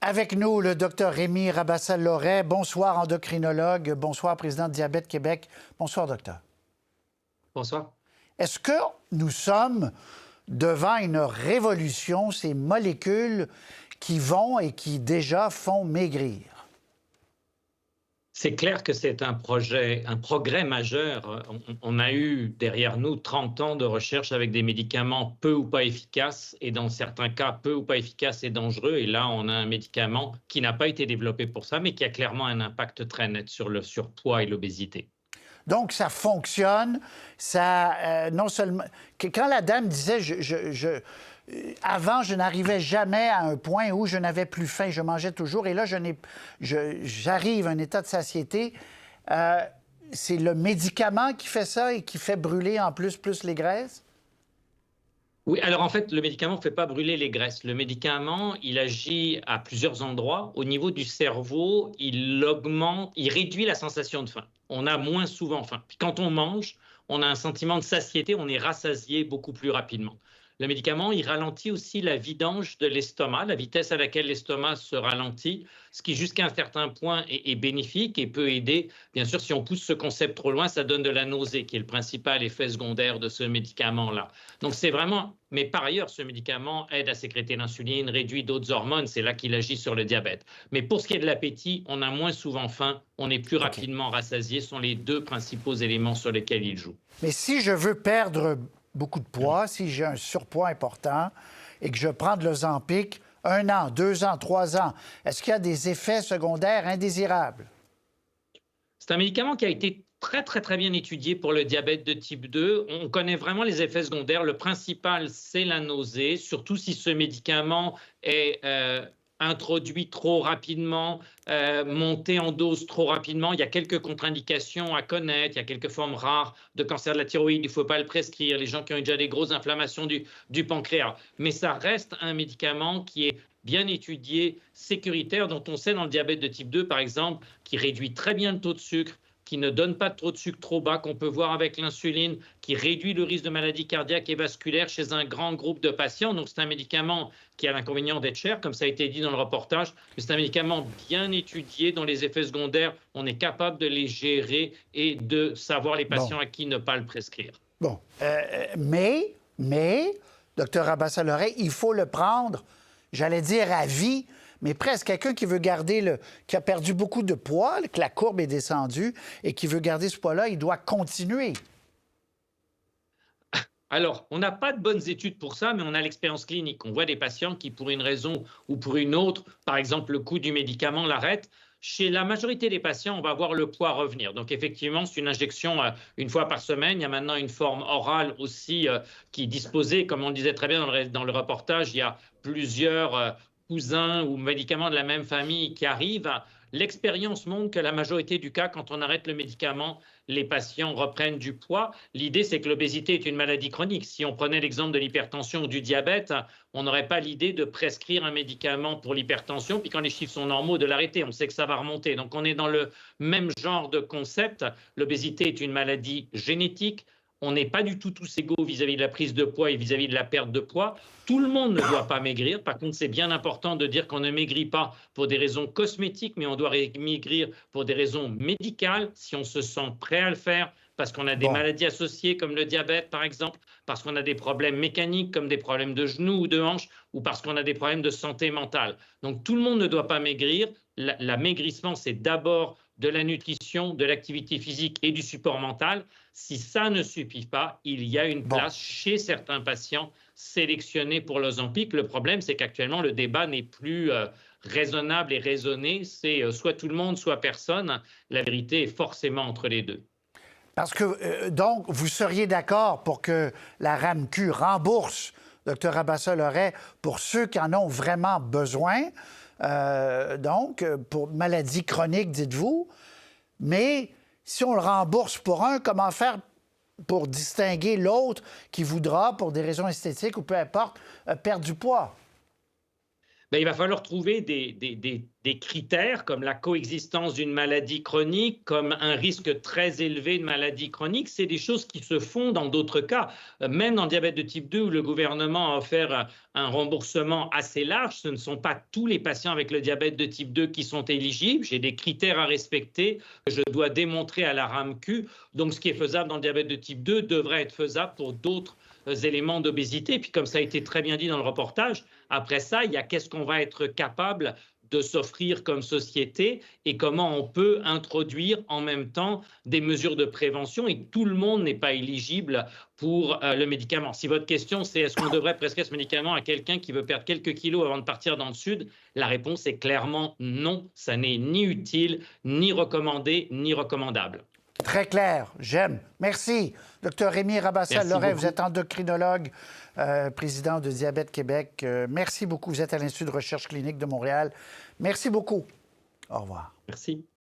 Avec nous, le docteur Rémi Rabassa-Loret. Bonsoir, endocrinologue. Bonsoir, président de Diabète Québec. Bonsoir, docteur. Bonsoir. Est-ce que nous sommes devant une révolution, ces molécules qui vont et qui déjà font maigrir? C'est clair que c'est un progrès majeur. On a eu derrière nous 30 ans de recherche avec des médicaments peu ou pas efficaces et dans certains cas peu ou pas efficaces et dangereux. Et là, on a un médicament qui n'a pas été développé pour ça, mais qui a clairement un impact très net sur le surpoids et l'obésité. Donc, ça fonctionne. Ça, non seulement... Quand la dame disait avant, je n'arrivais jamais à un point où je n'avais plus faim. Je mangeais toujours. Et là, j'arrive à un état de satiété. C'est le médicament qui fait ça et qui fait brûler en plus les graisses? Oui, alors en fait, le médicament ne fait pas brûler les graisses. Le médicament, il agit à plusieurs endroits. Au niveau du cerveau, il réduit la sensation de faim. On a moins souvent faim. Puis quand on mange, on a un sentiment de satiété, on est rassasié beaucoup plus rapidement. Le médicament, il ralentit aussi la vidange de l'estomac, la vitesse à laquelle l'estomac se ralentit, ce qui jusqu'à un certain point est bénéfique et peut aider. Bien sûr, si on pousse ce concept trop loin, ça donne de la nausée, qui est le principal effet secondaire de ce médicament-là. Donc c'est vraiment... Mais par ailleurs, ce médicament aide à sécréter l'insuline, réduit d'autres hormones, c'est là qu'il agit sur le diabète. Mais pour ce qui est de l'appétit, on a moins souvent faim, on est plus rapidement rassasié, ce sont les deux principaux éléments sur lesquels il joue. Mais si je veux perdre beaucoup de poids, si j'ai un surpoids important et que je prends de l'Ozempic 1 an, 2 ans, 3 ans, est-ce qu'il y a des effets secondaires indésirables? C'est un médicament qui a été très bien étudié pour le diabète de type 2. On connaît vraiment les effets secondaires. Le principal, c'est la nausée, surtout si ce médicament est introduit trop rapidement, monté en dose trop rapidement. Il y a quelques contre-indications à connaître, il y a quelques formes rares de cancer de la thyroïde, il ne faut pas le prescrire, les gens qui ont déjà des grosses inflammations du pancréas. Mais ça reste un médicament qui est bien étudié, sécuritaire, dont on sait dans le diabète de type 2, par exemple, qui réduit très bien le taux de sucre, qui ne donne pas trop de sucre trop bas, qu'on peut voir avec l'insuline, qui réduit le risque de maladie cardiaque et vasculaire chez un grand groupe de patients. Donc c'est un médicament qui a l'inconvénient d'être cher, comme ça a été dit dans le reportage, mais c'est un médicament bien étudié dont les effets secondaires, on est capable de les gérer et de savoir les patients à qui ne pas le prescrire. Bon, mais, docteur Rabassa-Loret, il faut le prendre, j'allais dire à vie, mais presque quelqu'un qui veut garder qui a perdu beaucoup de poids, que la courbe est descendue et qui veut garder ce poids-là, il doit continuer. Alors, on n'a pas de bonnes études pour ça, mais on a l'expérience clinique. On voit des patients qui, pour une raison ou pour une autre, par exemple le coût du médicament l'arrête. Chez la majorité des patients, on va voir le poids revenir. Donc effectivement, c'est une injection une fois par semaine. Il y a maintenant une forme orale aussi qui est disposée, comme on le disait très bien dans le reportage, il y a plusieurs cousins ou médicaments de la même famille qui arrivent. L'expérience montre que la majorité du cas, quand on arrête le médicament, les patients reprennent du poids. L'idée, c'est que l'obésité est une maladie chronique. Si on prenait l'exemple de l'hypertension ou du diabète, on n'aurait pas l'idée de prescrire un médicament pour l'hypertension, puis quand les chiffres sont normaux, de l'arrêter. On sait que ça va remonter. Donc, on est dans le même genre de concept. L'obésité est une maladie génétique. On n'est pas du tout tous égaux vis-à-vis de la prise de poids et vis-à-vis de la perte de poids. Tout le monde ne doit pas maigrir. Par contre, c'est bien important de dire qu'on ne maigrit pas pour des raisons cosmétiques, mais on doit maigrir pour des raisons médicales, si on se sent prêt à le faire, parce qu'on a des maladies associées comme le diabète, par exemple, parce qu'on a des problèmes mécaniques comme des problèmes de genoux ou de hanches, ou parce qu'on a des problèmes de santé mentale. Donc, tout le monde ne doit pas maigrir. L'amaigrissement, c'est d'abord de la nutrition, de l'activité physique et du support mental. Si ça ne suffit pas, il y a une place chez certains patients sélectionnés pour l'Ozempic. Le problème, c'est qu'actuellement, le débat n'est plus raisonnable et raisonné. C'est soit tout le monde, soit personne. La vérité est forcément entre les deux. Parce que, donc, vous seriez d'accord pour que la RAMQ rembourse, docteur Rabassa-Loret, pour ceux qui en ont vraiment besoin, donc, pour maladie chronique, dites-vous, mais si on le rembourse pour un, comment faire pour distinguer l'autre qui voudra, pour des raisons esthétiques ou peu importe, perdre du poids? Ben, il va falloir trouver des critères comme la coexistence d'une maladie chronique, comme un risque très élevé de maladie chronique. C'est des choses qui se font dans d'autres cas. Même dans le diabète de type 2, où le gouvernement a offert un remboursement assez large, ce ne sont pas tous les patients avec le diabète de type 2 qui sont éligibles. J'ai des critères à respecter que je dois démontrer à la RAMQ. Donc, ce qui est faisable dans le diabète de type 2 devrait être faisable pour d'autres éléments d'obésité. Et puis, comme ça a été très bien dit dans le reportage, après ça, il y a qu'est-ce qu'on va être capable de s'offrir comme société et comment on peut introduire en même temps des mesures de prévention, et tout le monde n'est pas éligible pour le médicament. Si votre question c'est est-ce qu'on devrait prescrire ce médicament à quelqu'un qui veut perdre quelques kilos avant de partir dans le sud, la réponse est clairement non. Ça n'est ni utile, ni recommandé, ni recommandable. Très clair, j'aime. Merci. Docteur Rémi Rabassa-Lorey, vous êtes endocrinologue, président de Diabète Québec. Merci beaucoup. Vous êtes à l'Institut de recherche clinique de Montréal. Merci beaucoup. Au revoir. Merci.